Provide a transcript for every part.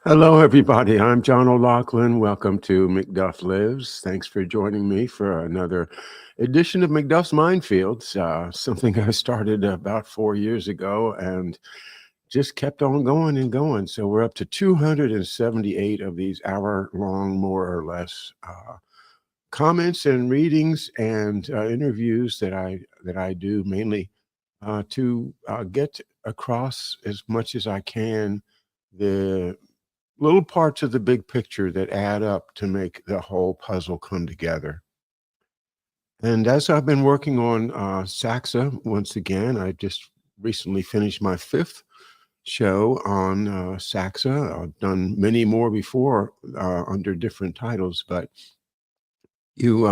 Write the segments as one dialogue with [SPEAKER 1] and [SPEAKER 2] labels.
[SPEAKER 1] Hello, everybody. I'm John O'Loughlin. Welcome to McDuff Lives. Thanks for joining me for another edition of McDuff's Mindfields, something I started about 4 years ago and just kept on going and going. So we're up to 278 of these hour-long, more or less, comments and readings and interviews that I do mainly to get across as much as I can the little parts of the big picture that add up to make the whole puzzle come together. And as I've been working on Saxa, once again, I just recently finished my fifth show on Saxa. I've done many more before under different titles, but you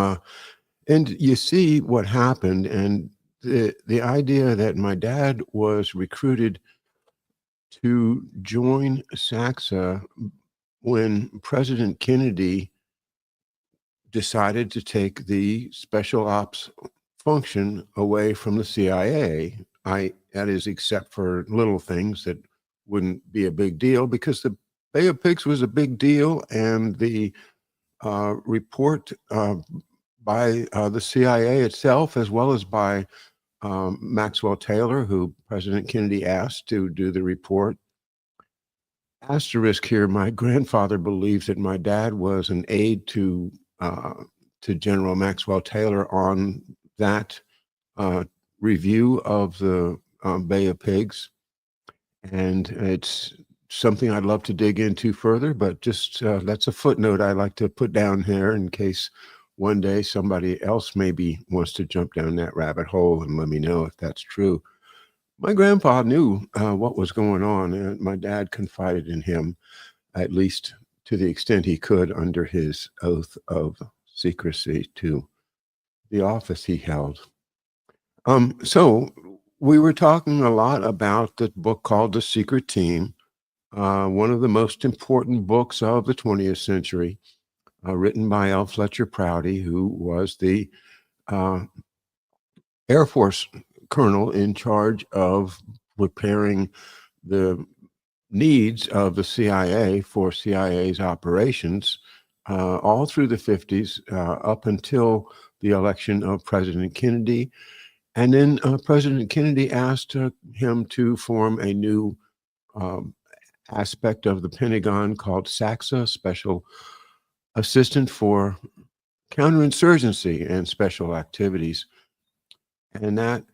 [SPEAKER 1] and you see what happened, and the idea that my dad was recruited to join Saxa when President Kennedy decided to take the special ops function away from the CIA. That is, except for little things that wouldn't be a big deal, because the Bay of Pigs was a big deal, and the report by the CIA itself, as well as by Maxwell Taylor, who President Kennedy asked to do the report. Asterisk here, my grandfather believes that my dad was an aide to General Maxwell Taylor on that review of the Bay of Pigs. And it's something I'd love to dig into further, but just that's a footnote I like to put down here in case one day somebody else maybe wants to jump down that rabbit hole and let me know if that's true. My grandpa knew what was going on, and my dad confided in him, at least to the extent he could under his oath of secrecy to the office he held. So we were talking a lot about the book called The Secret Team, one of the most important books of the 20th century, written by L. Fletcher Prouty, who was the Air Force colonel in charge of preparing the needs of the CIA for CIA's operations all through the 50s up until the election of President Kennedy. And then President Kennedy asked him to form a new aspect of the Pentagon called SACSA, Special Assistant for Counterinsurgency and Special Activities. And that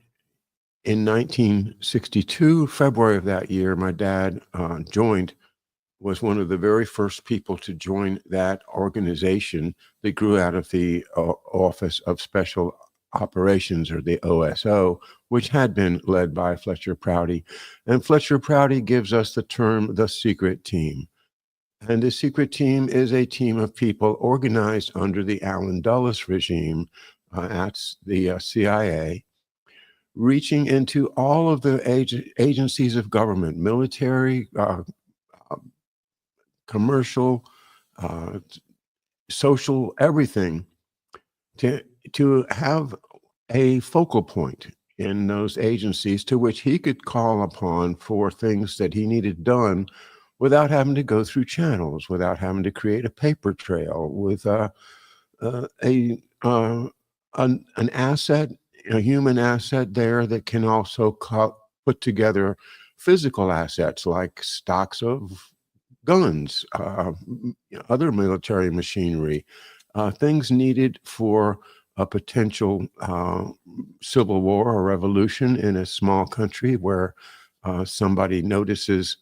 [SPEAKER 1] in 1962, February of that year, my dad was one of the very first people to join that organization that grew out of the Office of Special Operations, or the OSO, which had been led by Fletcher Prouty. And Fletcher Prouty gives us the term the secret team. And the secret team is a team of people organized under the Allen Dulles regime at the CIA, reaching into all of the agencies of government, military, commercial, social, everything, to have a focal point in those agencies to which he could call upon for things that he needed done without having to go through channels, without having to create a paper trail, with an asset, a human asset there that can also put together physical assets like stocks of guns, other military machinery, things needed for a potential civil war or revolution in a small country where somebody notices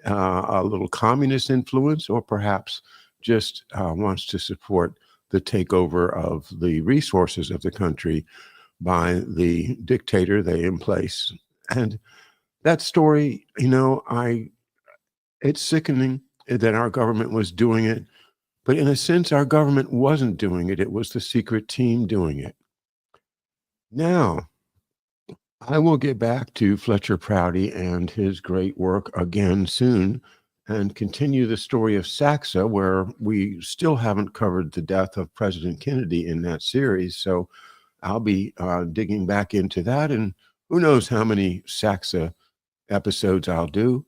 [SPEAKER 1] a little communist influence, or perhaps just wants to support the takeover of the resources of the country by the dictator they in place. And that story, it's sickening that our government was doing it, but in a sense, our government wasn't doing it. It was the secret team doing it. Now, I will get back to Fletcher Prouty and his great work again soon and continue the story of Saxa, where we still haven't covered the death of President Kennedy in that series. So I'll be digging back into that, and who knows how many Saxa episodes I'll do.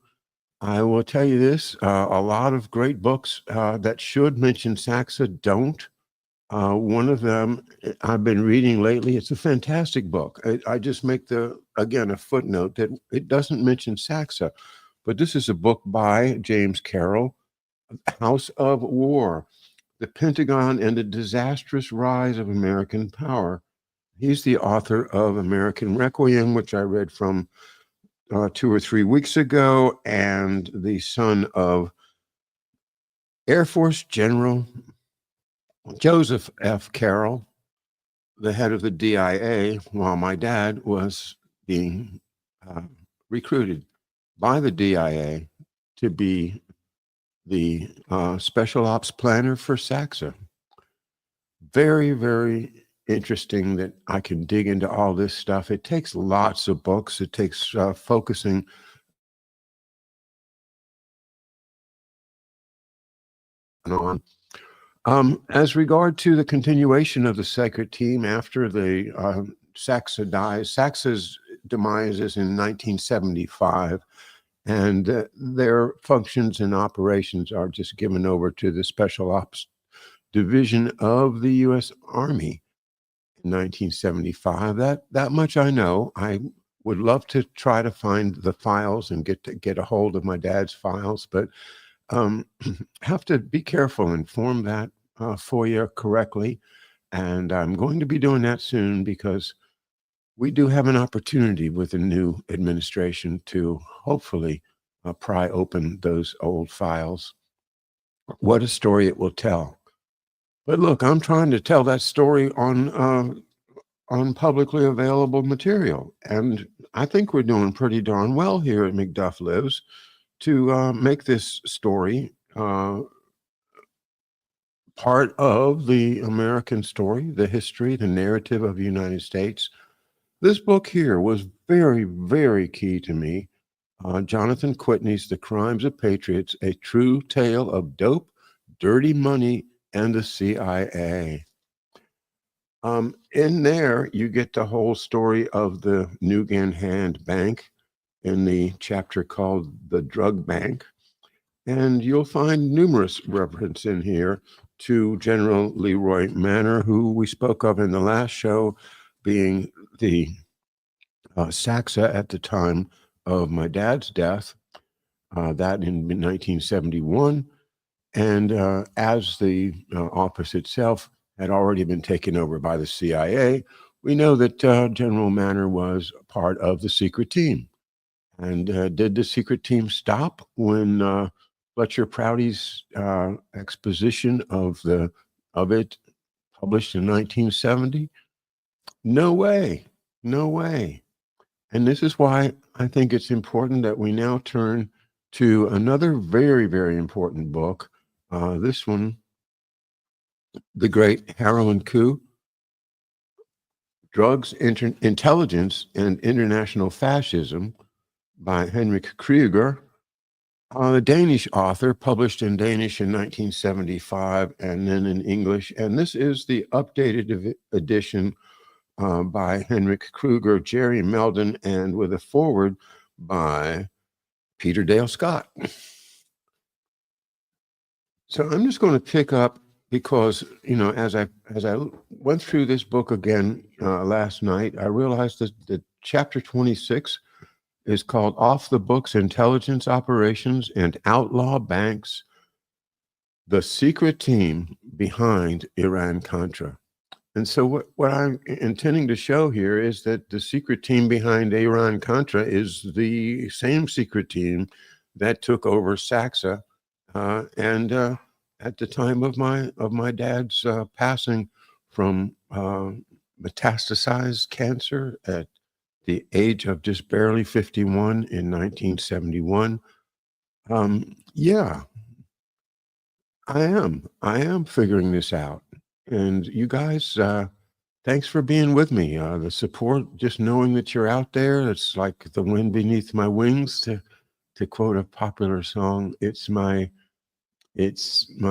[SPEAKER 1] I will tell you this, a lot of great books that should mention Saxa don't. One of them I've been reading lately. It's a fantastic book. I just make again, a footnote that it doesn't mention Saxa, but this is a book by James Carroll, House of War, The Pentagon and the Disastrous Rise of American Power. He's the author of American Requiem, which I read from 2 or 3 weeks ago, and the son of Air Force General Joseph F. Carroll, the head of the DIA, while my dad was being recruited by the DIA to be the special ops planner for Saxa. Very, very interesting that I can dig into all this stuff. It takes lots of books. It takes focusing on. As regard to the continuation of the Sacred Team after the Saxa dies, Saxa's demise is in 1975, and their functions and operations are just given over to the Special Ops Division of the U.S. Army in 1975. That much I know. I would love to try to find the files and get a hold of my dad's files, but have to be careful and form that FOIA correctly. And I'm going to be doing that soon because we do have an opportunity with the new administration to hopefully pry open those old files. What a story it will tell. But look, I'm trying to tell that story on publicly available material. And I think we're doing pretty darn well here at McDuff Lives to make this story part of the American story, the history, the narrative of the United States. This book here was very, very key to me. Jonathan Quitney's The Crimes of Patriots, A True Tale of Dope, Dirty Money, and the CIA. In there, you get the whole story of the Nugan Hand Bank in the chapter called The Drug Bank. And you'll find numerous references in here to General Leroy Manor, who we spoke of in the last show, being the Saxa at the time of my dad's death, that in 1971. And as the office itself had already been taken over by the CIA, we know that General Manor was part of the secret team. And did the secret team stop when Fletcher Prouty's exposition of it published in 1970? No way, no way. And this is why I think it's important that we now turn to another very, very important book. This one, The Great Heroin Coup, Drugs, Intelligence, and International Fascism by Henrik Krüger, the Danish author, published in Danish in 1975 and then in English. And this is the updated edition by Henrik Krüger, Jerry Meldon, and with a foreword by Peter Dale Scott. So I'm just going to pick up because, as I went through this book again last night, I realized that chapter 26 is called Off the Books Intelligence Operations and Outlaw Banks, the Secret Team Behind Iran-Contra. And so what I'm intending to show here is that the secret team behind Iran-Contra is the same secret team that took over Saxa and at the time of my dad's passing from metastasized cancer at the age of just barely 51 in 1971. Yeah, I am figuring this out. And you guys, thanks for being with me. The support, just knowing that you're out there, it's like the wind beneath my wings, to quote a popular song. It's my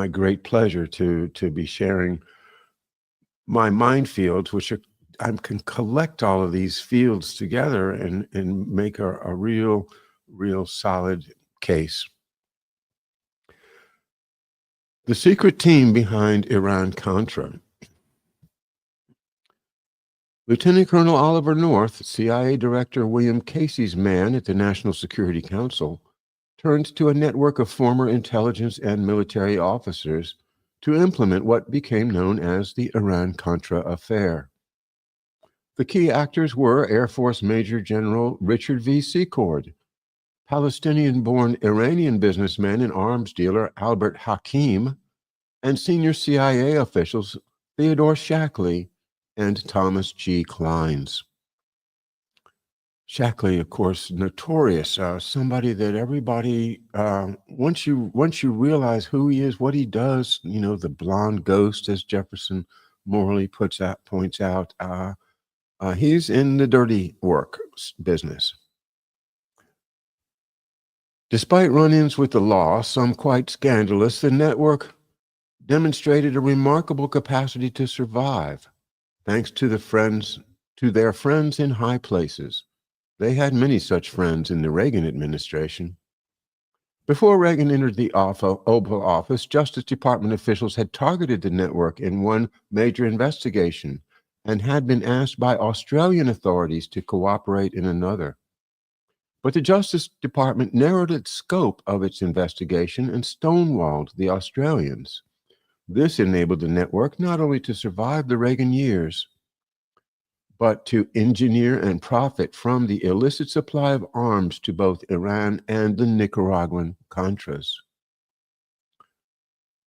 [SPEAKER 1] great pleasure to be sharing my mind fields, which I can collect all of these fields together and make a real solid case. The secret team behind Iran-Contra. Lieutenant Colonel Oliver North, CIA Director William Casey's man at the National Security Council, turned to a network of former intelligence and military officers to implement what became known as the Iran-Contra affair. The key actors were Air Force Major General Richard V. Secord, Palestinian-born Iranian businessman and arms dealer Albert Hakim, and senior CIA officials Theodore Shackley and Thomas G. Kleins. Shackley, of course, notorious, somebody that everybody, once you realize who he is, what he does, the blonde ghost, as Jefferson Morley points out, he's in the dirty work business. Despite run-ins with the law, some quite scandalous, the network demonstrated a remarkable capacity to survive, thanks to their friends in high places. They had many such friends in the Reagan administration. Before Reagan entered the Oval Office, Justice Department officials had targeted the network in one major investigation and had been asked by Australian authorities to cooperate in another. But the Justice Department narrowed its scope of its investigation and stonewalled the Australians. This enabled the network not only to survive the Reagan years, but to engineer and profit from the illicit supply of arms to both Iran and the Nicaraguan Contras.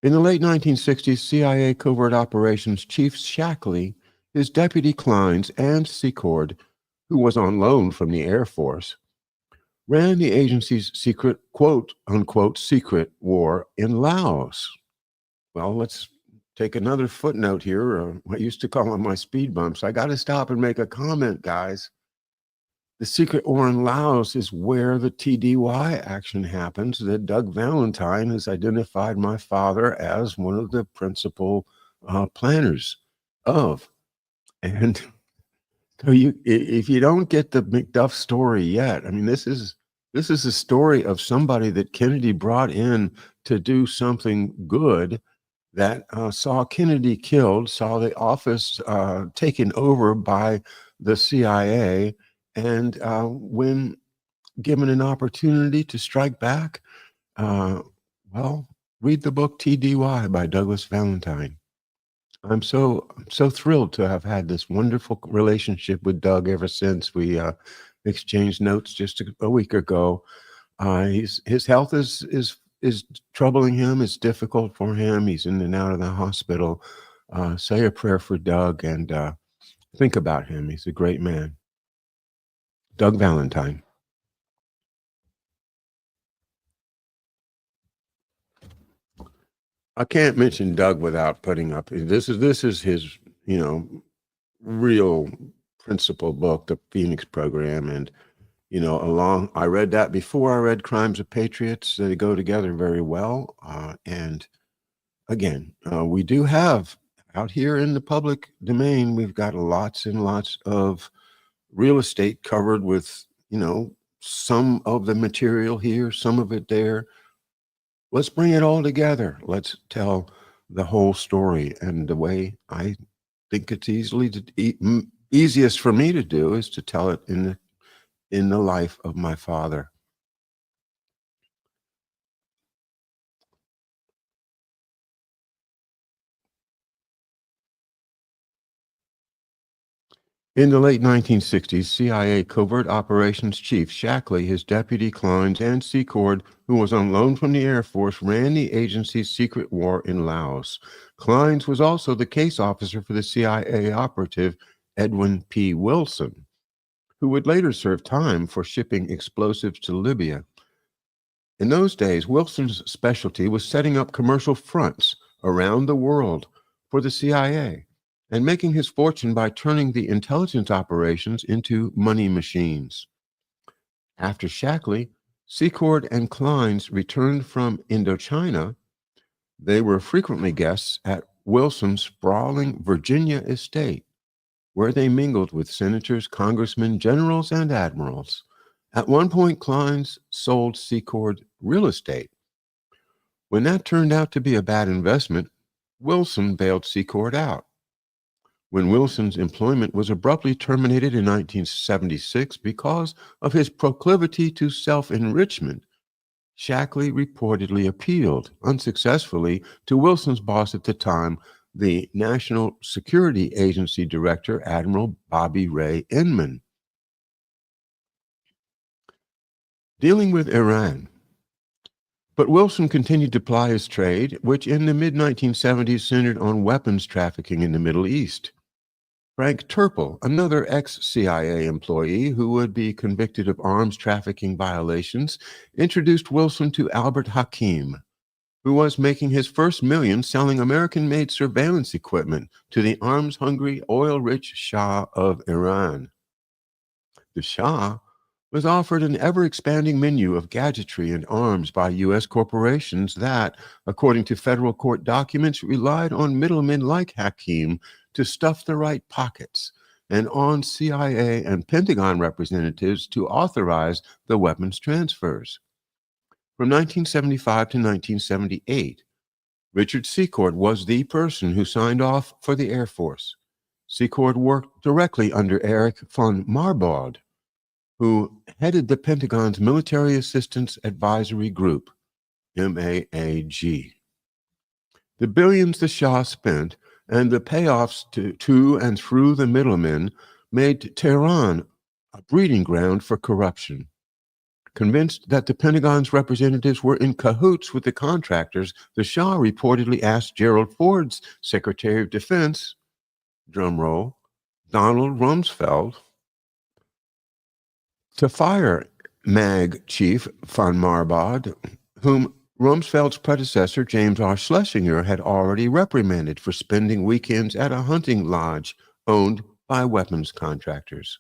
[SPEAKER 1] In the late 1960s, CIA Covert Operations Chief Shackley, his deputy Kleins, and Secord, who was on loan from the Air Force, ran the agency's secret, quote-unquote, secret war in Laos. Well, let's take another footnote here. I used to call them my speed bumps. I got to stop and make a comment, guys. The secret war in Laos is where the TDY action happens that Doug Valentine has identified my father as one of the principal planners of. And so if you don't get the McDuff story yet, I mean, this is a story of somebody that Kennedy brought in to do something good, that saw Kennedy killed, saw the office taken over by the CIA, and when given an opportunity to strike back, well, read the book TDY by Douglas Valentine. I'm so thrilled to have had this wonderful relationship with Doug ever since we exchanged notes just a week ago. His health is troubling him. It's difficult for him. He's in and out of the hospital. Say a prayer for Doug and think about him. He's a great man. Doug Valentine. I can't mention Doug without putting up, this is his, real principal book, The Phoenix Program. And, I read that before I read Crimes of Patriots. They go together very well. And again, we do have out here in the public domain, we've got lots and lots of real estate covered with, some of the material here, some of it there. Let's bring it all together. Let's tell the whole story. And the way I think it's easiest for me to do is to tell it in the life of my father. In the late 1960s, CIA Covert Operations Chief Shackley, his deputy Kleins, and Secord, who was on loan from the Air Force, ran the agency's secret war in Laos. Kleins was also the case officer for the CIA operative Edwin P. Wilson, who would later serve time for shipping explosives to Libya. In those days, Wilson's specialty was setting up commercial fronts around the world for the CIA, and making his fortune by turning the intelligence operations into money machines. After Shackley, Secord and Kleins returned from Indochina, they were frequently guests at Wilson's sprawling Virginia estate, where they mingled with senators, congressmen, generals, and admirals, At one point, Kleins sold Secord real estate. When that turned out to be a bad investment, Wilson bailed Secord out. When Wilson's employment was abruptly terminated in 1976 because of his proclivity to self-enrichment, Shackley reportedly appealed, unsuccessfully, to Wilson's boss at the time, the National Security Agency Director, Admiral Bobby Ray Inman. Dealing with Iran. But Wilson continued to ply his trade, which in the mid-1970s centered on weapons trafficking in the Middle East. Frank Turple, another ex-CIA employee who would be convicted of arms trafficking violations, introduced Wilson to Albert Hakim, who was making his first million selling American-made surveillance equipment to the arms-hungry, oil-rich Shah of Iran. The Shah was offered an ever-expanding menu of gadgetry and arms by U.S. corporations that, according to federal court documents, relied on middlemen like Hakim to stuff the right pockets, and on CIA and Pentagon representatives to authorize the weapons transfers. From 1975 to 1978, Richard Secord was the person who signed off for the Air Force. Secord worked directly under Erich von Marbod, who headed the Pentagon's Military Assistance Advisory Group, MAAG. The billions the Shah spent and the payoffs to and through the middlemen made Tehran a breeding ground for corruption. Convinced that the Pentagon's representatives were in cahoots with the contractors, the Shah reportedly asked Gerald Ford's Secretary of Defense, drumroll, Donald Rumsfeld, to fire MAG chief von Marbod, whom Rumsfeld's predecessor, James R. Schlesinger, had already reprimanded for spending weekends at a hunting lodge owned by weapons contractors.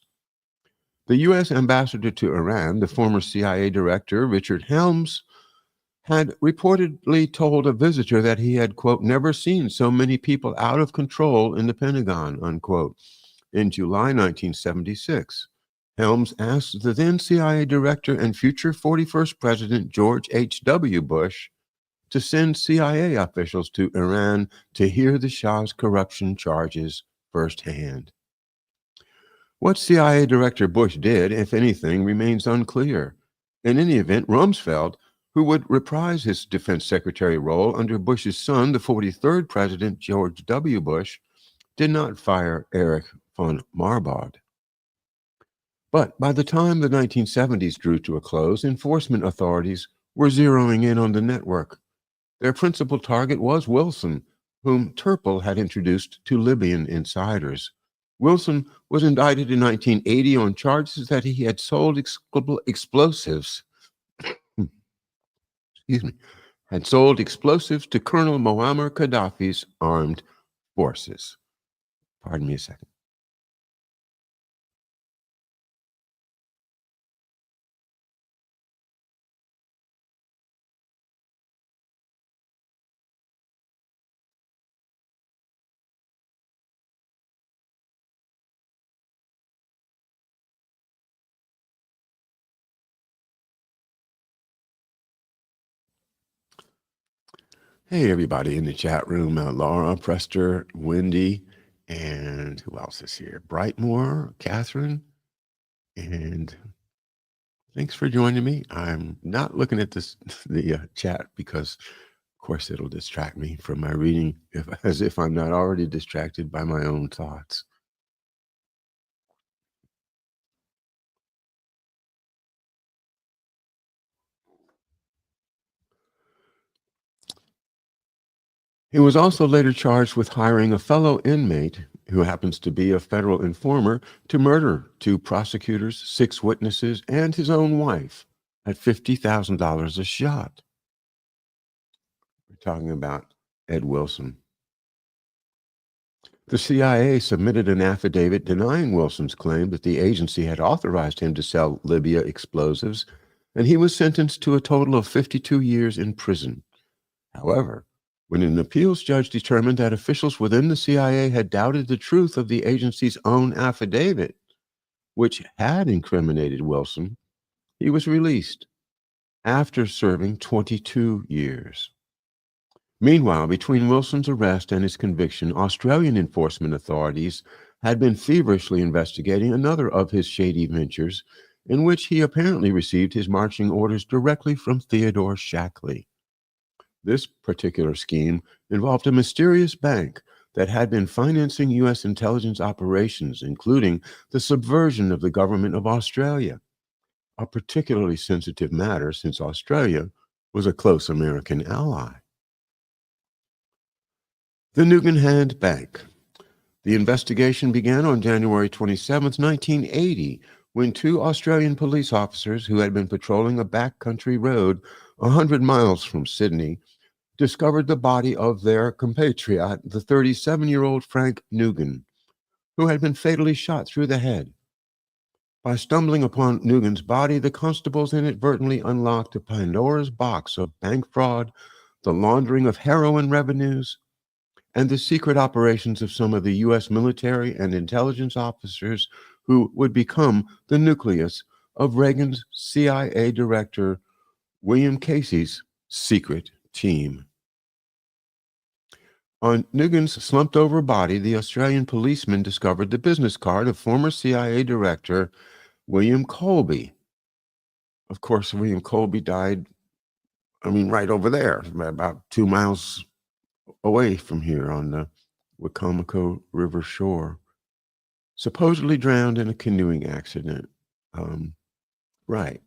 [SPEAKER 1] The U.S. ambassador to Iran, the former CIA director, Richard Helms, had reportedly told a visitor that he had, quote, never seen so many people out of control in the Pentagon, unquote. In July 1976, Helms asked the then CIA director and future 41st President George H.W. Bush to send CIA officials to Iran to hear the Shah's corruption charges firsthand. What CIA Director Bush did, if anything, remains unclear. In any event, Rumsfeld, who would reprise his defense secretary role under Bush's son, the 43rd President George W. Bush, did not fire Erich von Marbod. But by the time the 1970s drew to a close, enforcement authorities were zeroing in on the network. Their principal target was Wilson, whom Turple had introduced to Libyan insiders. Wilson was indicted in 1980 on charges that he had sold explosives to Colonel Muammar Gaddafi's armed forces. Pardon me a second. Hey, everybody in the chat room, Laura, Prester, Wendy, and who else is here? Brightmore, Catherine, and thanks for joining me. I'm not looking at the chat because, of course, it'll distract me from my reading as if I'm not already distracted by my own thoughts. He was also later charged with hiring a fellow inmate, who happens to be a federal informer, to murder 2 prosecutors, 6 witnesses, and his own wife at $50,000 a shot. We're talking about Ed Wilson. The CIA submitted an affidavit denying Wilson's claim that the agency had authorized him to sell Libya explosives, and he was sentenced to a total of 52 years in prison. However, when an appeals judge determined that officials within the CIA had doubted the truth of the agency's own affidavit, which had incriminated Wilson, He was released after serving 22 years. Meanwhile, between Wilson's arrest and his conviction, Australian enforcement authorities had been feverishly investigating another of his shady ventures, in which he apparently received his marching orders directly from Theodore Shackley. This particular scheme involved a mysterious bank that had been financing U.S. intelligence operations, including the subversion of the government of Australia, a particularly sensitive matter since Australia was a close American ally. The Nugan Hand Bank. The investigation began on January 27, 1980, when two Australian police officers who had been patrolling a backcountry road 100 miles from Sydney discovered the body of their compatriot, the 37-year-old Frank Nugan, who had been fatally shot through the head. By stumbling upon Nugan's body, the constables inadvertently unlocked a Pandora's box of bank fraud, the laundering of heroin revenues, and the secret operations of some of the U.S. military and intelligence officers who would become the nucleus of Reagan's CIA director, William Casey's secret team. On Nugan's slumped-over body, the Australian policeman discovered the business card of former CIA director William Colby. Of course, William Colby died, right over there, about 2 miles away from here on the Wicomico River shore, supposedly drowned in a canoeing accident. Right.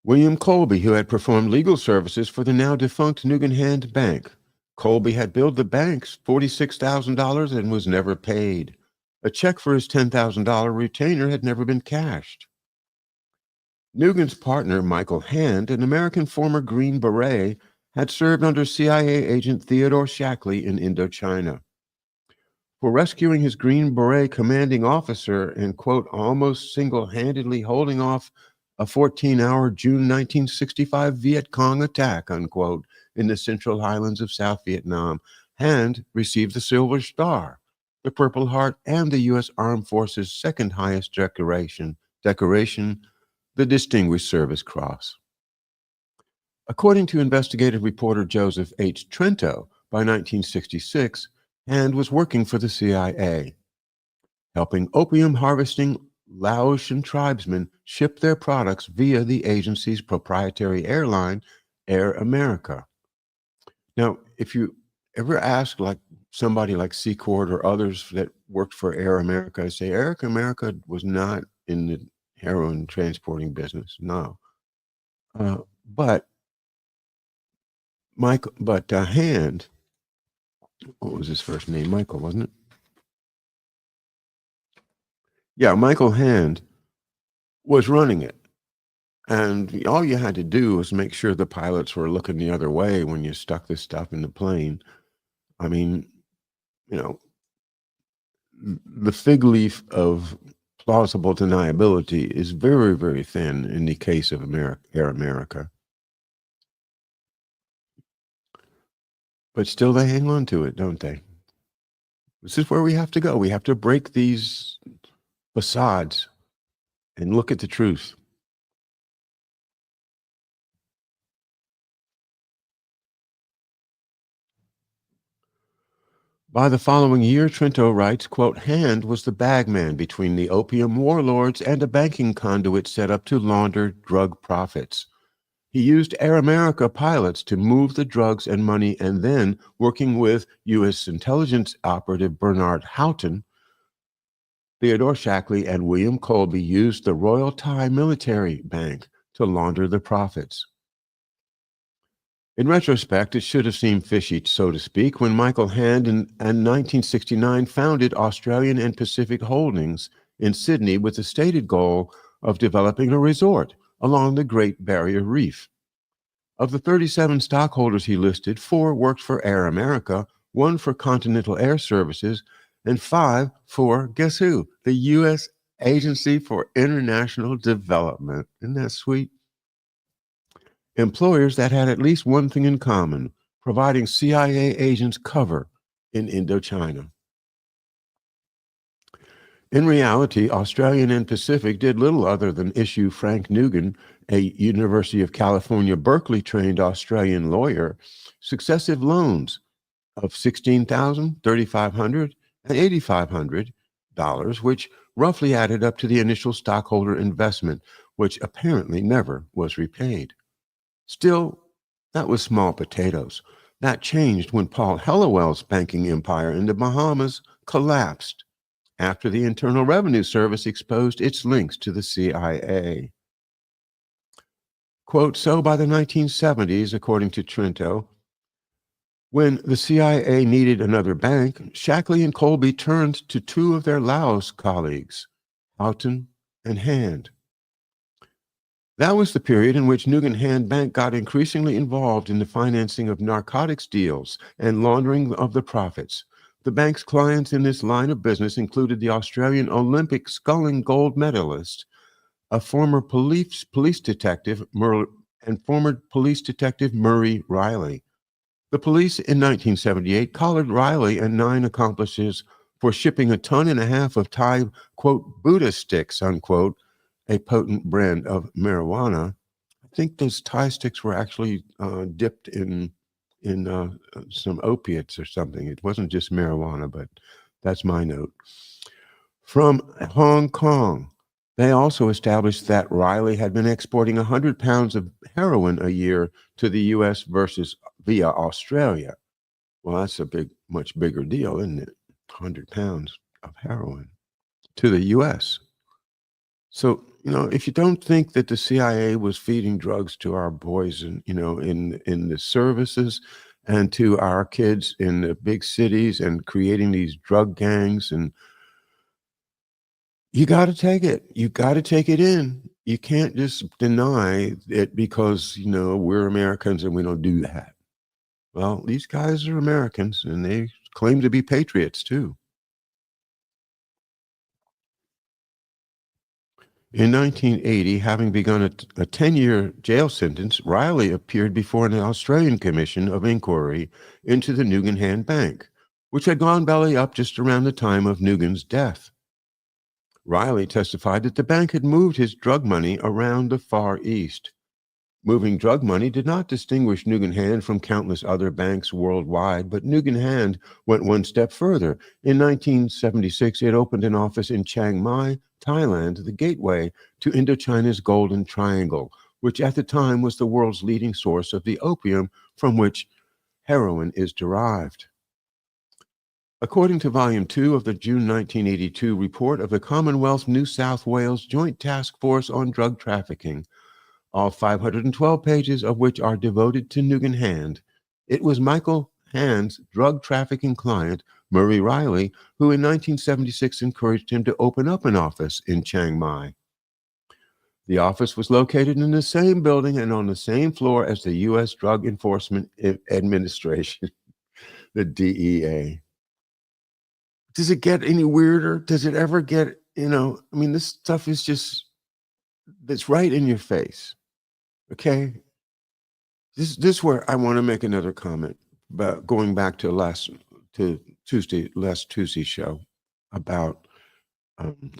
[SPEAKER 1] William Colby, who had performed legal services for the now defunct Nugan Hand Bank. Colby had billed the banks $46,000 and was never paid. A check for his $10,000 retainer had never been cashed. Nugan's partner, Michael Hand, an American former Green Beret, had served under CIA agent Theodore Shackley in Indochina. For rescuing his Green Beret commanding officer and, quote, almost single-handedly holding off a 14-hour June 1965 Viet Cong attack, unquote, in the Central Highlands of South Vietnam, Hand received the Silver Star, the Purple Heart, and the U.S. Armed Forces' second highest decoration, the Distinguished Service Cross. According to investigative reporter Joseph H. Trento, by 1966, Hand was working for the CIA, helping opium-harvesting Laotian tribesmen ship their products via the agency's proprietary airline, Air America. Now, if you ever ask somebody like Secord or others that worked for Air America, I say Air America was not in the heroin transporting business, no. But Hand, what was his first name? Michael, wasn't it? Yeah, Michael Hand was running it. And all you had to do was make sure the pilots were looking the other way when you stuck this stuff in the plane. The fig leaf of plausible deniability is very, very thin in the case of Air America. But still they hang on to it, don't they? This is where we have to go. We have to break these facades and look at the truth. By the following year, Trento writes, quote, Hand was the bagman between the opium warlords and a banking conduit set up to launder drug profits. He used Air America pilots to move the drugs and money, and then, working with U.S. intelligence operative Bernard Houghton, Theodore Shackley and William Colby used the Royal Thai Military Bank to launder the profits. In retrospect, it should have seemed fishy, so to speak, when Michael Hand in 1969 founded Australian and Pacific Holdings in Sydney with the stated goal of developing a resort along the Great Barrier Reef. Of the 37 stockholders he listed, 4 worked for Air America, 1 for Continental Air Services, and 5 for, guess who? The U.S. Agency for International Development. Isn't that sweet? Employers that had at least one thing in common, providing CIA agents cover in Indochina. In reality, Australian and Pacific did little other than issue Frank Nugan, a University of California, Berkeley-trained Australian lawyer, successive loans of $16,000, $3,500, and $8,500, which roughly added up to the initial stockholder investment, which apparently never was repaid. Still, that was small potatoes. That changed when Paul Hellawell's banking empire in the Bahamas collapsed after the Internal Revenue Service exposed its links to the CIA. Quote, so by the 1970s, according to Cntra, when the CIA needed another bank, Shackley and Colby turned to two of their Laos colleagues, Houghton and Hand. That was the period in which Nugan Hand Bank got increasingly involved in the financing of narcotics deals and laundering of the profits. The bank's clients in this line of business included the Australian Olympic sculling gold medalist, a former police detective, and former police detective Murray Riley. The police in 1978 collared Riley and 9 accomplices for shipping 1.5 tons of Thai, quote, Buddha sticks, unquote, a potent brand of marijuana. I think those Thai sticks were actually dipped in some opiates or something. It wasn't just marijuana, but that's my note. From Hong Kong, they also established that Riley had been exporting 100 pounds of heroin a year to the U.S. via Australia. Well, that's a much bigger deal, isn't it? 100 pounds of heroin to the U.S. So, if you don't think that the CIA was feeding drugs to our boys in the services and to our kids in the big cities and creating these drug gangs, and you got to take it. You got to take it in. You can't just deny it because, we're Americans and we don't do that. Well, these guys are Americans and they claim to be patriots too. In 1980, having begun a 10-year jail sentence, Riley appeared before an Australian Commission of Inquiry into the Nugan Hand Bank, which had gone belly up just around the time of Nugan's death. Riley testified that the bank had moved his drug money around the Far East. Moving drug money did not distinguish Nugan Hand from countless other banks worldwide, but Nugan Hand went one step further. In 1976, it opened an office in Chiang Mai, Thailand, the gateway to Indochina's Golden Triangle, which at the time was the world's leading source of the opium from which heroin is derived. According to Volume 2 of the June 1982 report of the Commonwealth New South Wales Joint Task Force on Drug Trafficking, all 512 pages of which are devoted to Nugan Hand, it was Michael Hand's drug trafficking client, Murray Riley, who in 1976 encouraged him to open up an office in Chiang Mai. The office was located in the same building and on the same floor as the U.S. Drug Enforcement Administration, the DEA. Does it get any weirder? Does it ever get, this stuff is just, it's right in your face. Okay? This is where I want to make another comment about going back to last Tuesday's show about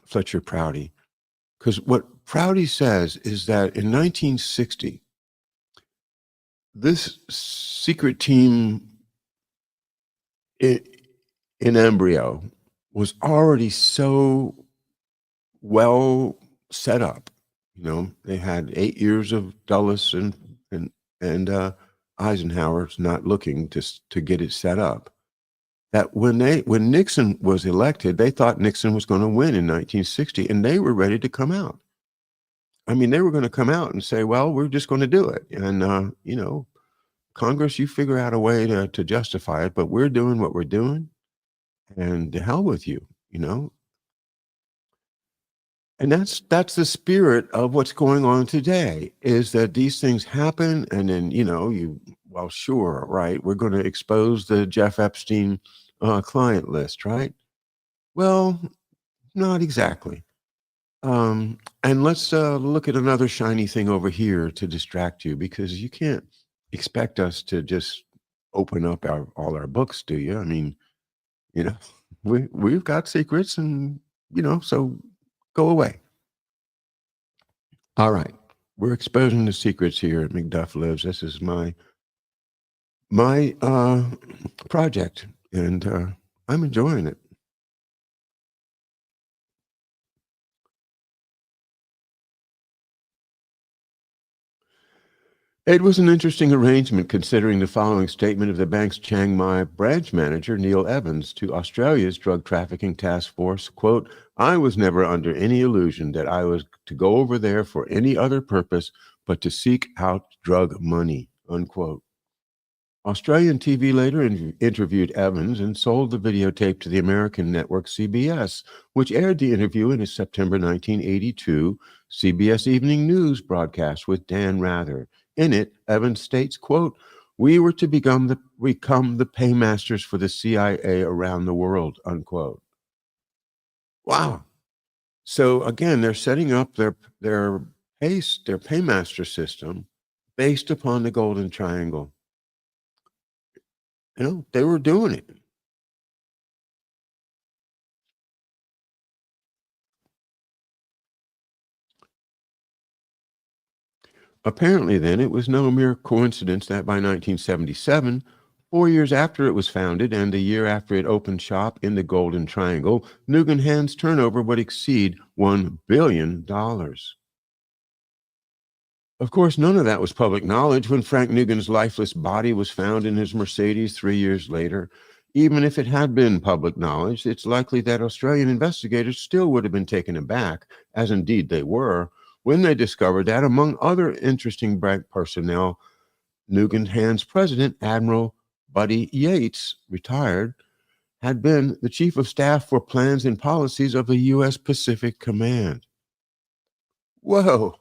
[SPEAKER 1] Fletcher Prouty. Because what Prouty says is that in 1960, this secret team in embryo was already so well set up. They had 8 years of Dulles and Eisenhower's not looking to get it set up. That when Nixon was elected, they thought Nixon was going to win in 1960, and they were ready to come out. They were going to come out and say, well, we're just going to do it. And, Congress, you figure out a way to justify it, but we're doing what we're doing, and to hell with you, And that's the spirit of what's going on today, is that these things happen, and then, sure, right, we're going to expose the Jeff Epstein client list, right? Well, not exactly. And let's look at another shiny thing over here to distract you, because you can't expect us to just open up all our books, do you? We've got secrets, and So go away. All right. We're exposing the secrets here at McDuff Lives. This is my project, and I'm enjoying it. It was an interesting arrangement considering the following statement of the bank's Chiang Mai branch manager, Neil Evans, to Australia's drug trafficking task force, quote, "I was never under any illusion that I was to go over there for any other purpose but to seek out drug money," unquote. Australian TV later interviewed Evans and sold the videotape to the American network CBS, which aired the interview in a September 1982 CBS Evening News broadcast with Dan Rather. In it, Evans states, quote, "We were to become the paymasters for the CIA around the world," unquote. Wow. So again, they're setting up their paymaster system based upon the Golden Triangle. They were doing it. Apparently, then, it was no mere coincidence that by 1977, 4 years after it was founded and the year after it opened shop in the Golden Triangle, Nugan turnover would exceed $1 billion. Of course, none of that was public knowledge when Frank Nugan's lifeless body was found in his Mercedes 3 years later. Even if it had been public knowledge, it's likely that Australian investigators still would have been taken aback, as indeed they were, when they discovered that, among other interesting bank personnel, Nugan president, Admiral Buddy Yates, retired, had been the chief of staff for plans and policies of the U.S. Pacific Command. Whoa!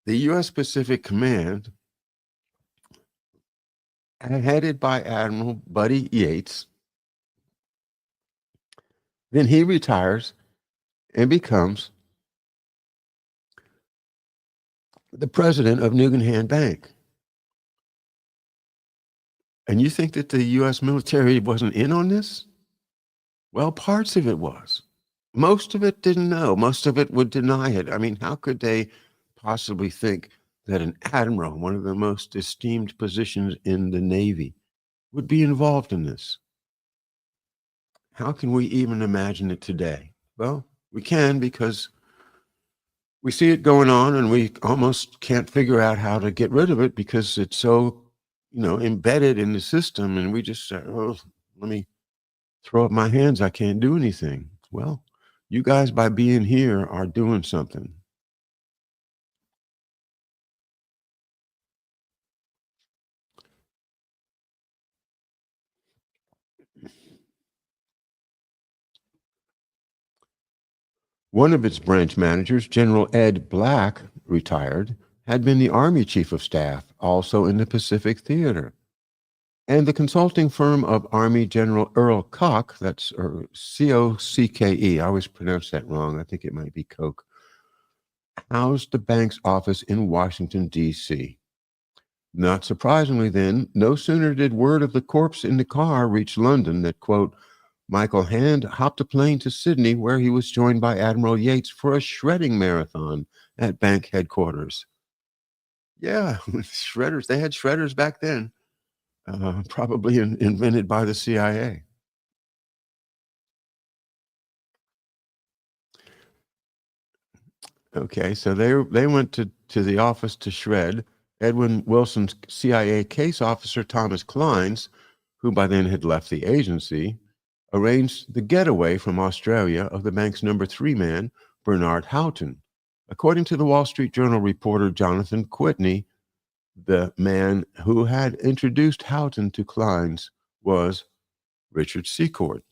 [SPEAKER 1] The U.S. Pacific Command, headed by Admiral Buddy Yates, then he retires and becomes the president of Nugan Bank. And you think that the U.S. military wasn't in on this? Well, parts of it was. Most of it didn't know. Most of it would deny it. I mean, how could they possibly think that an admiral, one of the most esteemed positions in the Navy, would be involved in this? How can we even imagine it today? Well, we can, because we see it going on and we almost can't figure out how to get rid of it because it's so, embedded in the system. And we just say, oh, let me throw up my hands. I can't do anything. Well, you guys, by being here, are doing something. One of its branch managers, General Ed Black, retired, had been the Army Chief of Staff, also in the Pacific Theater. And the consulting firm of Army General Earl Koch, that's Cocke, I always pronounce that wrong, I think it might be Koch, housed the bank's office in Washington, D.C. Not surprisingly, then, no sooner did word of the corpse in the car reach London that, quote, Michael Hand hopped a plane to Sydney, where he was joined by Admiral Yates for a shredding marathon at bank headquarters. Yeah, shredders. They had shredders back then, probably invented by the CIA. Okay, so they went to the office to shred. Edwin Wilson's CIA case officer, Thomas Clines, who by then had left the agency, arranged the getaway from Australia of the bank's number 3 man, Bernard Houghton. According to the Wall Street Journal reporter Jonathan Quitney, the man who had introduced Houghton to Clines was Richard Secord.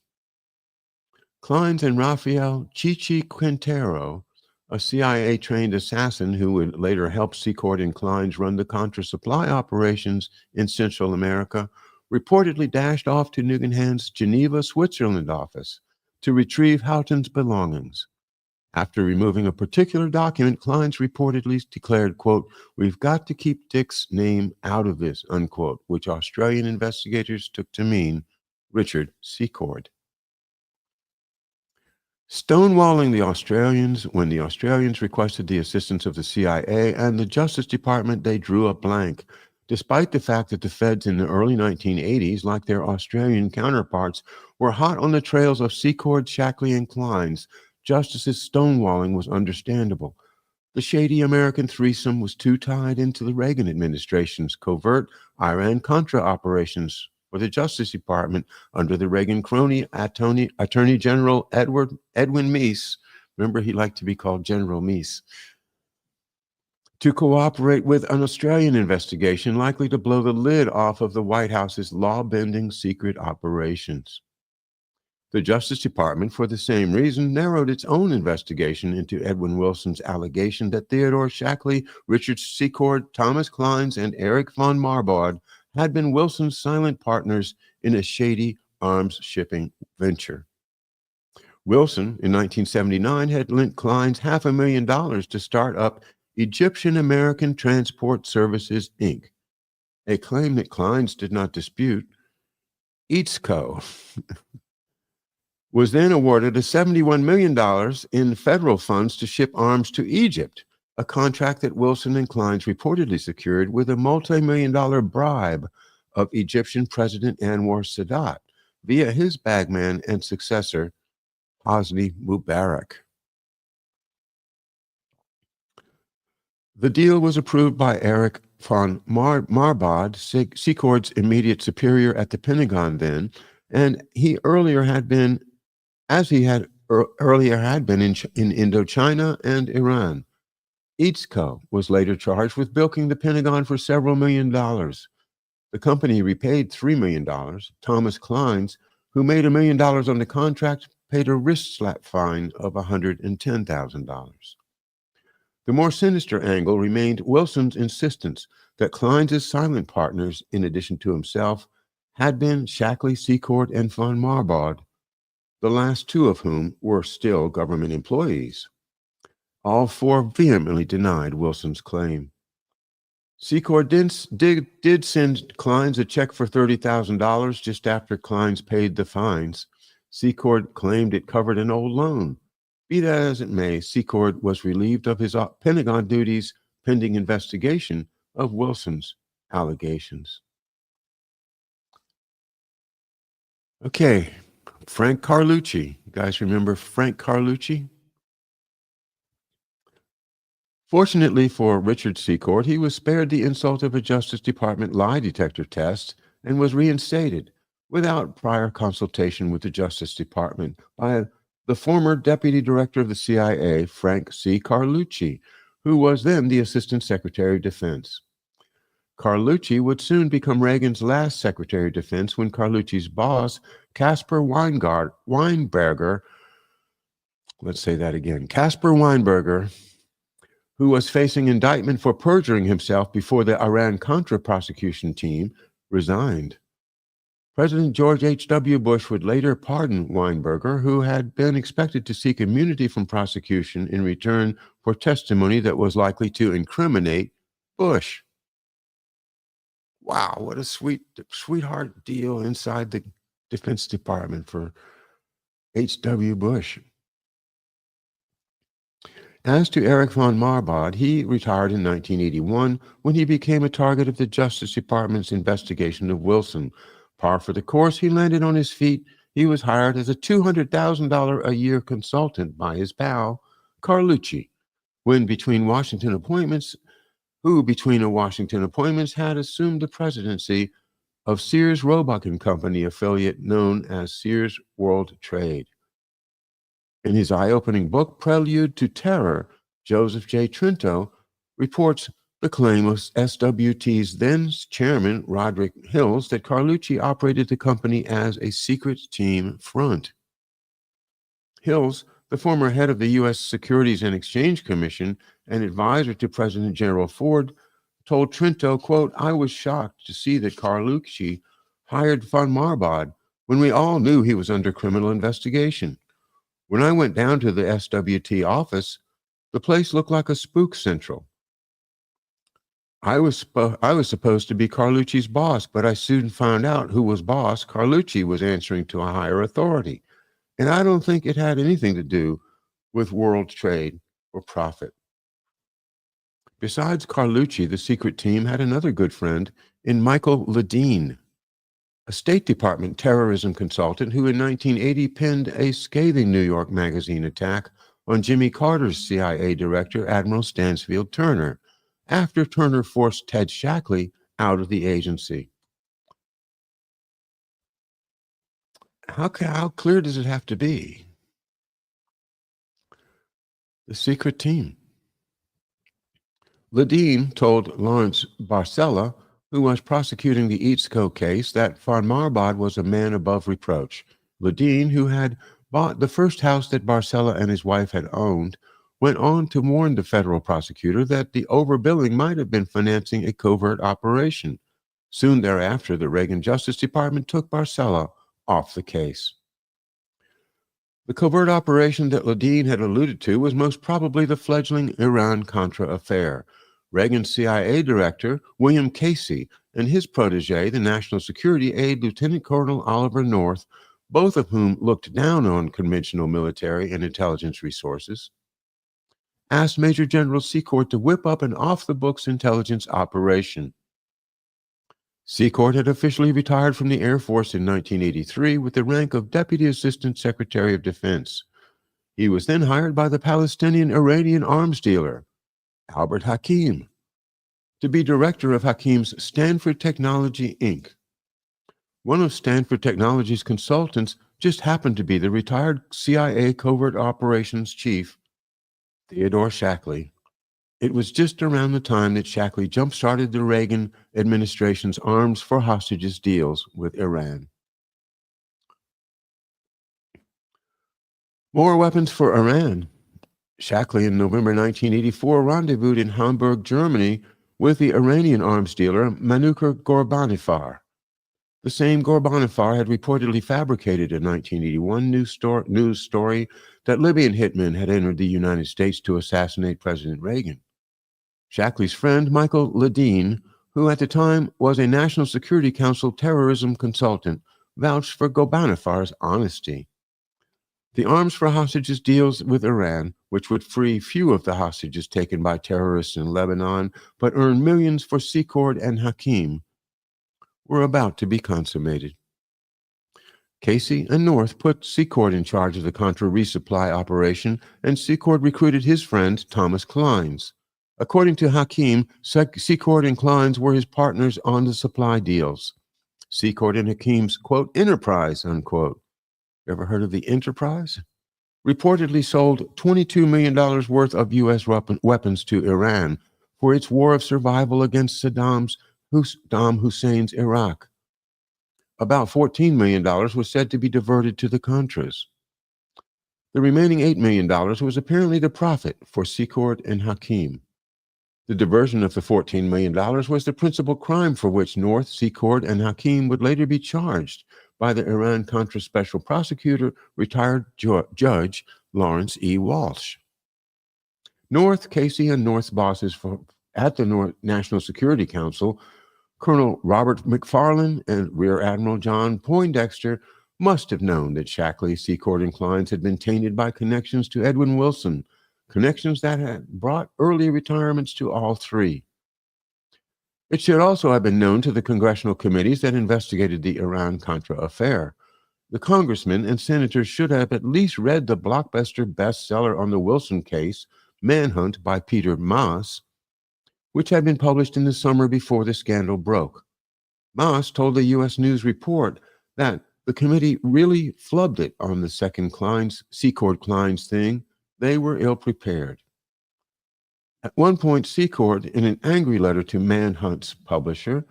[SPEAKER 1] Clines and Rafael Chichi Quintero, a CIA-trained assassin who would later help Secord and Clines run the Contra supply operations in Central America, reportedly dashed off to Nugan Geneva, Switzerland office to retrieve Houghton's belongings. After removing a particular document, Clines reportedly declared, quote, "We've got to keep Dick's name out of this," unquote, which Australian investigators took to mean Richard Secord. Stonewalling the Australians. When the Australians requested the assistance of the CIA and the Justice Department, they drew a blank. Despite the fact that the feds in the early 1980s, like their Australian counterparts, were hot on the trails of Secord, Shackley, and Klein's, Justice's stonewalling was understandable. The shady American threesome was too tied into the Reagan administration's covert Iran-Contra operations for the Justice Department under the Reagan crony Attorney General Edwin Meese. Remember, he liked to be called General Meese. To cooperate with an Australian investigation likely to blow the lid off of the White House's law-bending secret operations. The Justice Department, for the same reason, narrowed its own investigation into Edwin Wilson's allegation that Theodore Shackley, Richard Secord, Thomas Kleins, and Eric von Marbod had been Wilson's silent partners in a shady arms shipping venture. Wilson, in 1979, had lent Kleins $500,000 to start up Egyptian American Transport Services, Inc., a claim that Kleins did not dispute. EATSCO was then awarded $71 million in federal funds to ship arms to Egypt, a contract that Wilson and Kleins reportedly secured with a multi-million-dollar bribe of Egyptian President Anwar Sadat via his bagman and successor, Hosni Mubarak. The deal was approved by Eric von Marbod, Secord's immediate superior at the Pentagon then, and he earlier had been in Indochina and Iran. EATSCO was later charged with bilking the Pentagon for several $1 million. The company repaid $3 million. Thomas Kleins, who made $1 million on the contract, paid a wrist slap fine of $110,000. The more sinister angle remained Wilson's insistence that Kleins' silent partners, in addition to himself, had been Shackley, Secord, and von Marbod, the last two of whom were still government employees. All four vehemently denied Wilson's claim. Secord did send Kleins a check for $30,000 just after Kleins paid the fines. Secord claimed it covered an old loan. Be that as it may, Secord was relieved of his Pentagon duties pending investigation of Wilson's allegations. Okay, Frank Carlucci. You guys remember Frank Carlucci? Fortunately for Richard Secord, he was spared the insult of a Justice Department lie detector test and was reinstated without prior consultation with the Justice Department by the former Deputy Director of the CIA, Frank C. Carlucci, who was then the Assistant Secretary of Defense. Carlucci would soon become Reagan's last Secretary of Defense when Carlucci's boss, Caspar Weinberger, who was facing indictment for perjuring himself before the Iran-Contra prosecution team, resigned. President George H.W. Bush would later pardon Weinberger, who had been expected to seek immunity from prosecution in return for testimony that was likely to incriminate Bush. Wow, what a sweetheart deal inside the Defense Department for H.W. Bush. As to Eric von Marbod, he retired in 1981 when he became a target of the Justice Department's investigation of Wilson. Par for the course, he landed on his feet. He was hired as a $200,000 a year consultant by his pal, Carlucci, between Washington appointments had assumed the presidency of Sears Roebuck & Company affiliate known as Sears World Trade. In his eye-opening book, Prelude to Terror, Joseph J. Trento reports the claim of SWT's then chairman, Roderick Hills, that Carlucci operated the company as a secret team front. Hills, the former head of the U.S. Securities and Exchange Commission and advisor to President General Ford, told Trento, quote, "I was shocked to see that Carlucci hired von Marbod when we all knew he was under criminal investigation. When I went down to the SWT office, the place looked like a spook central. I was supposed to be Carlucci's boss, but I soon found out who was boss. Carlucci was answering to a higher authority. And I don't think it had anything to do with world trade or profit. Besides Carlucci, the secret team had another good friend in Michael Ledeen, a State Department terrorism consultant who in 1980 penned a scathing New York Magazine attack on Jimmy Carter's CIA director, Admiral Stansfield Turner, after Turner forced Ted Shackley out of the agency. How clear does it have to be? The secret team. Ledeen told Lawrence Barcella, who was prosecuting the Eatsco case, that Van Marbod was a man above reproach. Ledeen, who had bought the first house that Barcella and his wife had owned, went on to warn the federal prosecutor that the overbilling might have been financing a covert operation. Soon thereafter, the Reagan Justice Department took Barcella off the case. The covert operation that Ledeen had alluded to was most probably the fledgling Iran-Contra affair. Reagan's CIA director, William Casey, and his protege, the National Security aide, Lieutenant Colonel Oliver North, both of whom looked down on conventional military and intelligence resources, asked Major General Secord to whip up an off-the-books intelligence operation. Secord had officially retired from the Air Force in 1983 with the rank of Deputy Assistant Secretary of Defense. He was then hired by the Palestinian-Iranian arms dealer, Albert Hakim, to be director of Hakim's Stanford Technology, Inc. One of Stanford Technology's consultants just happened to be the retired CIA covert operations chief, Theodore Shackley. It was just around the time that Shackley jump-started the Reagan administration's arms for hostages deals with Iran. More weapons for Iran. Shackley in November 1984 rendezvoused in Hamburg, Germany, with the Iranian arms dealer Manuker Ghorbanifar. The same Ghorbanifar had reportedly fabricated a 1981 news story that Libyan hitmen had entered the United States to assassinate President Reagan. Shackley's friend, Michael Ledeen, who at the time was a National Security Council terrorism consultant, vouched for Ghorbaniffar's honesty. The arms for hostages deals with Iran, which would free few of the hostages taken by terrorists in Lebanon, but earn millions for Secord and Hakim, were about to be consummated. Casey and North put Secord in charge of the Contra resupply operation, and Secord recruited his friend Thomas Kleins. According to Hakim, Secord and Kleins were his partners on the supply deals. Secord and Hakim's, quote, enterprise, unquote. Ever heard of the Enterprise? Reportedly sold $22 million worth of U.S. weapons to Iran for its war of survival against Saddam Hussein's Iraq. About $14 million was said to be diverted to the Contras. The remaining $8 million was apparently the profit for Secord and Hakim. The diversion of the $14 million was the principal crime for which North, Secord, and Hakim would later be charged by the Iran-Contra special prosecutor, retired Judge Lawrence E. Walsh. North, Casey, and North's bosses at the National Security Council, Colonel Robert McFarland and Rear Admiral John Poindexter, must have known that Shackley, Secord, and Kleins had been tainted by connections to Edwin Wilson, connections that had brought early retirements to all three. It should also have been known to the congressional committees that investigated the Iran-Contra affair. The congressmen and senators should have at least read the blockbuster bestseller on the Wilson case, Manhunt by Peter Maas, which had been published in the summer before the scandal broke. Maas told the U.S. News Report that the committee really flubbed it on the second Secord Kleins thing. They were ill-prepared. At one point, Secord, in an angry letter to Manhunt's publisher,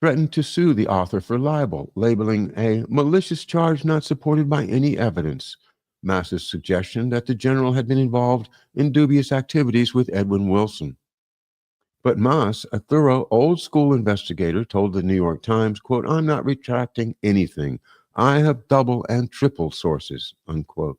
[SPEAKER 1] threatened to sue the author for libel, labeling a malicious charge not supported by any evidence. Maas's suggestion that the general had been involved in dubious activities with Edwin Wilson. But Maas, a thorough, old-school investigator, told the New York Times, quote, I'm not retracting anything. I have double and triple sources, unquote.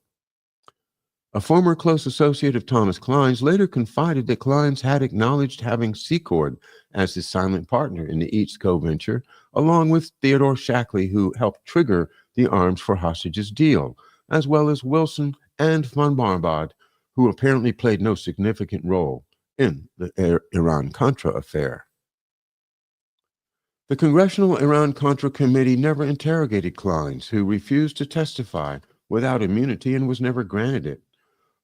[SPEAKER 1] A former close associate of Thomas Kleins later confided that Kleins had acknowledged having Secord as his silent partner in the Eatsco venture, along with Theodore Shackley, who helped trigger the arms for hostages deal. as well as Wilson and von Barbad, who apparently played no significant role in the Iran-Contra affair. The Congressional Iran-Contra Committee never interrogated Clines, who refused to testify without immunity and was never granted it.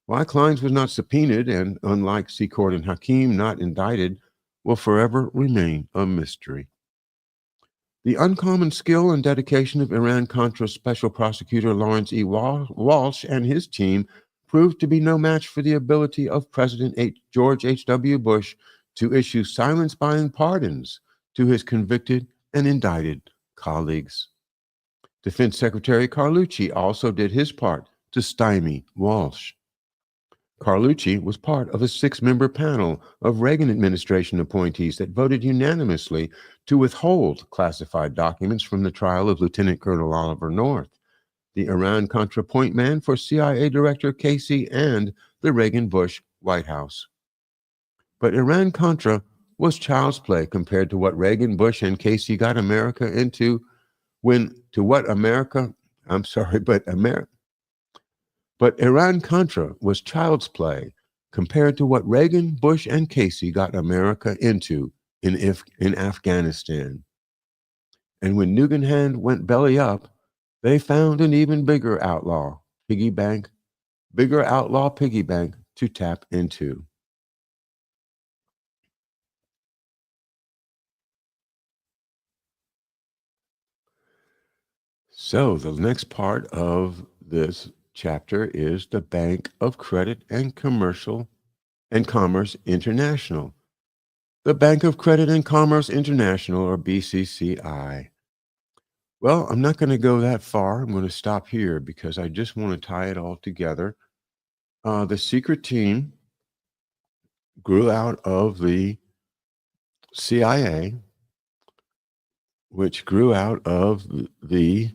[SPEAKER 1] Why Clines was not subpoenaed and, unlike Secord and Hakim, not indicted, will forever remain a mystery. The uncommon skill and dedication of Iran-Contra Special Prosecutor Lawrence E. Walsh and his team proved to be no match for the ability of President George H.W. Bush to issue silence-buying pardons to his convicted and indicted colleagues. Defense Secretary Carlucci also did his part to stymie Walsh. Carlucci was part of a 6-member panel of Reagan administration appointees that voted unanimously to withhold classified documents from the trial of Lieutenant Colonel Oliver North, the Iran-Contra point man for CIA Director Casey and the Reagan-Bush White House. But Iran-Contra was child's play compared to what Reagan, Bush, and Casey got America into But Iran-Contra was child's play compared to what Reagan, Bush, and Casey got America into in Afghanistan. And when Nugenhand went belly up, they found an even bigger outlaw piggy bank to tap into. So the next part of this chapter is the Bank of Credit and Commerce International. The Bank of Credit and Commerce International, or BCCI. Well, I'm not going to go that far. I'm going to stop here because I just want to tie it all together. The secret team grew out of the CIA, which grew out of the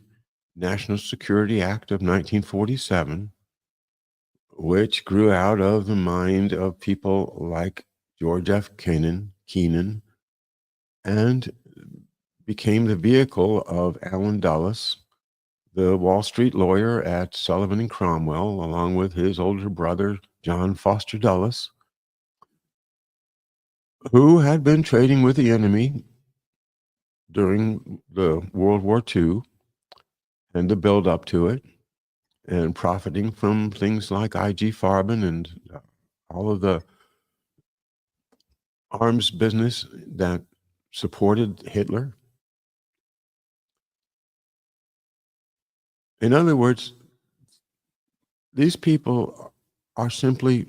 [SPEAKER 1] National Security Act of 1947, which grew out of the mind of people like George F. Kennan, and became the vehicle of Allen Dulles, the Wall Street lawyer at Sullivan and Cromwell, along with his older brother, John Foster Dulles, who had been trading with the enemy during the World War II and the build up to it, and profiting from things like IG Farben and all of the arms business that supported Hitler. In other words, these people are simply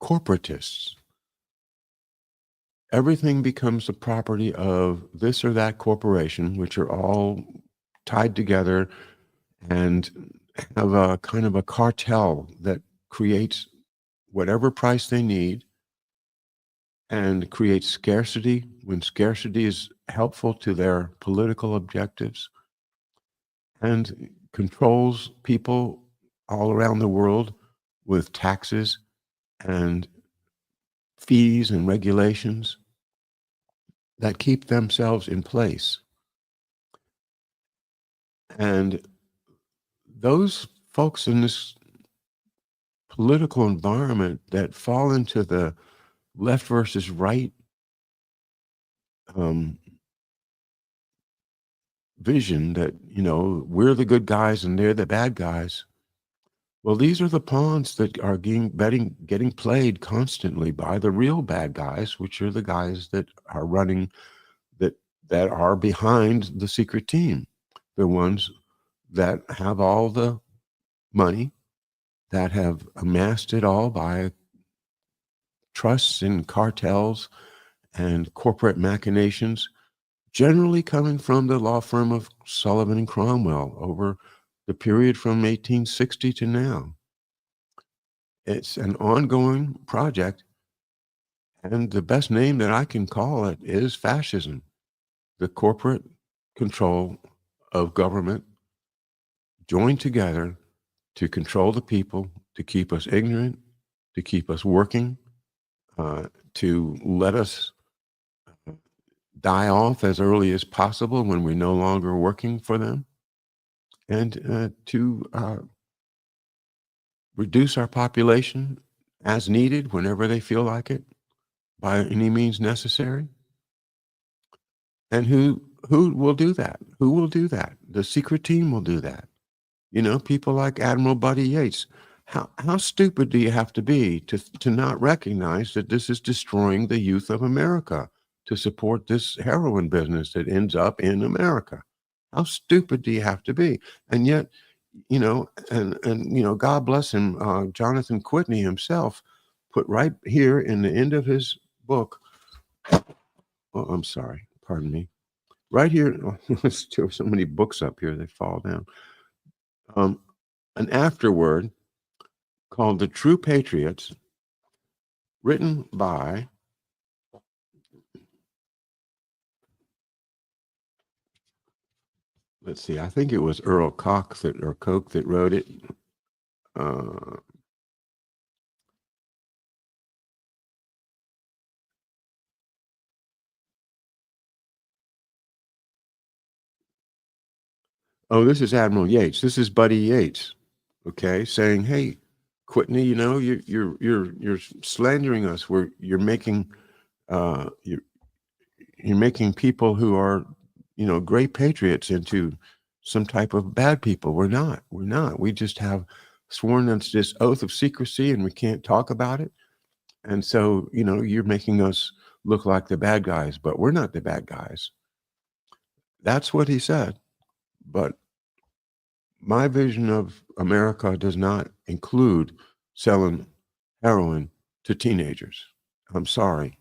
[SPEAKER 1] corporatists. Everything becomes the property of this or that corporation, which are all tied together and have a kind of a cartel that creates whatever price they need and creates scarcity when scarcity is helpful to their political objectives, and controls people all around the world with taxes and fees and regulations that keep themselves in place. And those folks in this political environment that fall into the left versus right vision that, we're the good guys and they're the bad guys. Well, these are the pawns that are getting played constantly by the real bad guys, which are the guys that are running, that are behind the secret team, the ones that have all the money, that have amassed it all by trusts and cartels and corporate machinations, generally coming from the law firm of Sullivan and Cromwell over the period from 1860 to now. It's an ongoing project, and the best name that I can call it is fascism, the corporate control of government joined together to control the people, to keep us ignorant, to keep us working, to let us die off as early as possible when we're no longer working for them, and to reduce our population as needed whenever they feel like it by any means necessary. And who will do that? Who will do that? The secret team will do that. You know, people like Admiral Buddy Yates. How stupid do you have to be to not recognize that this is destroying the youth of America to support this heroin business that ends up in America? How stupid do you have to be? And yet, you know, and you know, God bless him, Jonathan Whitney himself put right here in the end of his book. Oh, I'm sorry, pardon me. Right here, there's so many books up here, they fall down. An afterword called The True Patriots, written by let's see, I think it was Earl Koch that wrote it. Oh, this is Admiral Yates. This is Buddy Yates, okay, saying, "Hey, Whitney, you know, you're slandering us. You're making you're making people who are, you know, great patriots into some type of bad people. We're not. We're not. We just have sworn us this oath of secrecy, and we can't talk about it. And so, you know, you're making us look like the bad guys, but we're not the bad guys." That's what he said. But my vision of America does not include selling heroin to teenagers. I'm sorry.